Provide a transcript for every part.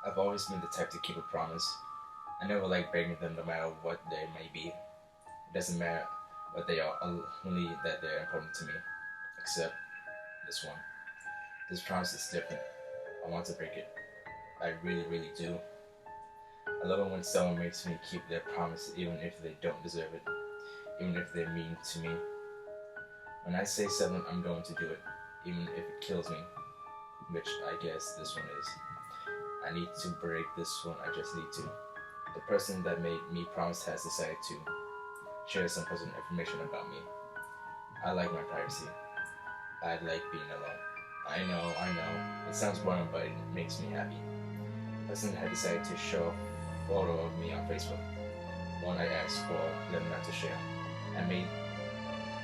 I've always been the type to keep a promise. I never like breaking them no matter what they may be. It doesn't matter what they are, only that they're important to me. Except this one. This promise is different. I want to break it. I really, really do. I love it when someone makes me keep their promise even if they don't deserve it, even if they're mean to me. When I say something, I'm going to do it, even if it kills me, which I guess this one is. I need to break this one, I just need to. The person that made me promise has decided to share some personal information about me. I like my privacy. I like being alone. I know. It sounds boring, but it makes me happy. The person had decided to show a photo of me on Facebook, one I asked for them not to share. I made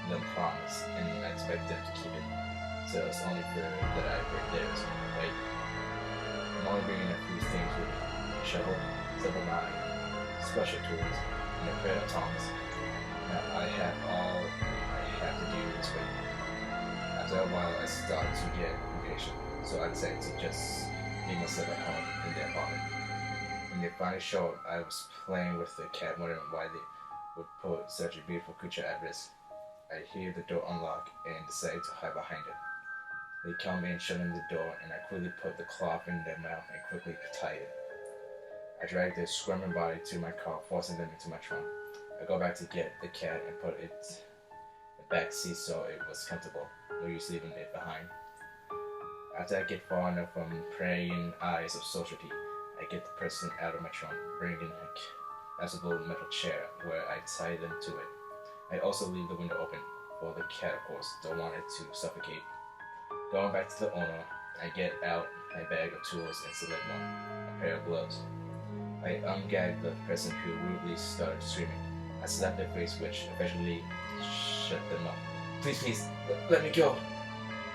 them promise, and I expect them to keep it. So it's only fair that I break theirs, right? I'm only bringing a few things with me: a shovel, several knives, special tools, and a pair of tongs. Now I have all I have to do is wait. After a while, I start to get impatient, so I decided to just leave myself at home in their apartment. When they finally showed up, I was playing with the cat, wondering why they would put such a beautiful creature at risk. I hear the door unlock and decide to hide behind it. They come in, shutting the door, and I quickly put the cloth in their mouth and quickly tie it. I drag their squirming body to my car, forcing them into my trunk. I go back to get the cat and put it in the back seat so it was comfortable. No use leaving it behind. After I get far enough from praying eyes of society, I get the person out of my trunk, bringing a massive metal chair where I tie them to it. I also leave the window open, for the cat, of course, don't want it to suffocate. Going back to the owner, I get out my bag of tools and select one, a pair of gloves. I ungag the person who rudely started screaming. I slap their face, which eventually shut them up. Please, let me go.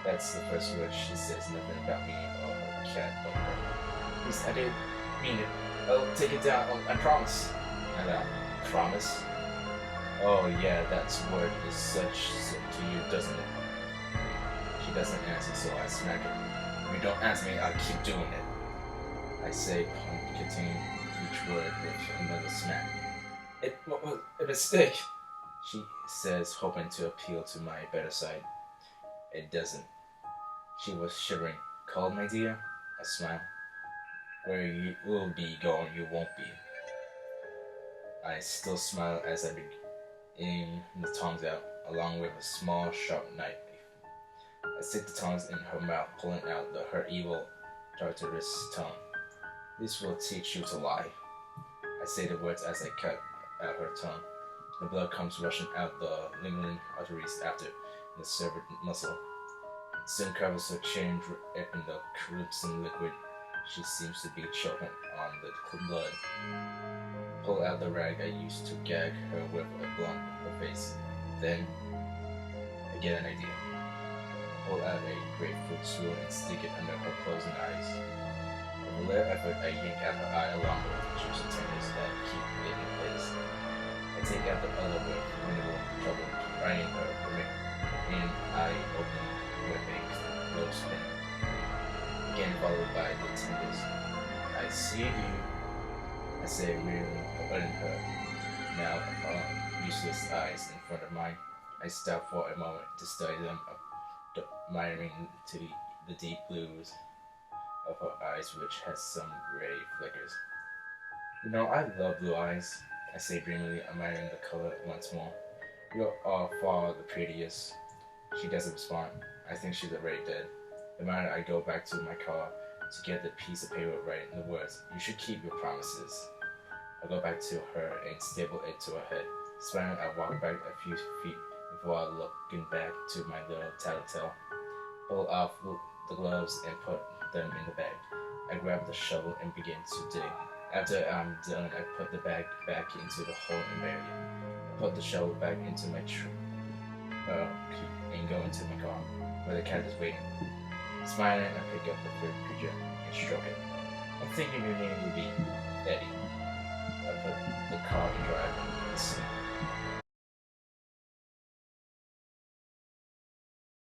That's the first word. She says nothing about me or her cat or her. Please, I didn't mean it. I'll take it down, I promise. And promise? Oh yeah, that word is such to you, doesn't it? She doesn't answer, so I smack her. If you don't answer me, I'll keep doing it. I say, punctuating each word with another smack. It was a mistake, she says, hoping to appeal to my better side. It doesn't. She was shivering. Cold, my dear? I smile. Where you will be going, you won't be. I still smile as I begin the tongs out, along with a small, sharp knife. I stick the tongs in her mouth, pulling out her evil, characteristic tongue. This will teach you to lie. I say the words as I cut out her tongue. The blood comes rushing out the lingering arteries after the severed muscle. It soon covers her chin in the crimson liquid. She seems to be choking on the blood. Pull out the rag I used to gag her with a blunt her face. Then I get an idea. Pull out a grapefruit spoon and stick it under her closing eyes. With a little effort, I yank out her eye along with the juicy tenders that keep it in place. I take out the other with minimal trouble, prying her and eye open with a clothespin, again followed by the tenders. I see you, I say, merely putting her now useless eyes in front of mine. I stop for a moment to study them, admiring to the deep blues of her eyes, which has some gray flickers. You know, I love blue eyes, I say dreamily, admiring the color once more. You are far the prettiest. She doesn't respond. I think she's already dead. The moment I go back to my car to get the piece of paper writing the words, "You should keep your promises." I go back to her and staple it to her head. Smiling, I walk back a few feet before looking back to my little tattletale. Pull off the gloves and put them in the bag. I grab the shovel and begin to dig. After I'm done, I put the bag back into the hole and bury it. I put the shovel back into my and go into my car, where the cat is waiting. Smiling, I pick up the fur creature and stroke it. I'm thinking your name would be Eddie. I put the car in drive and see.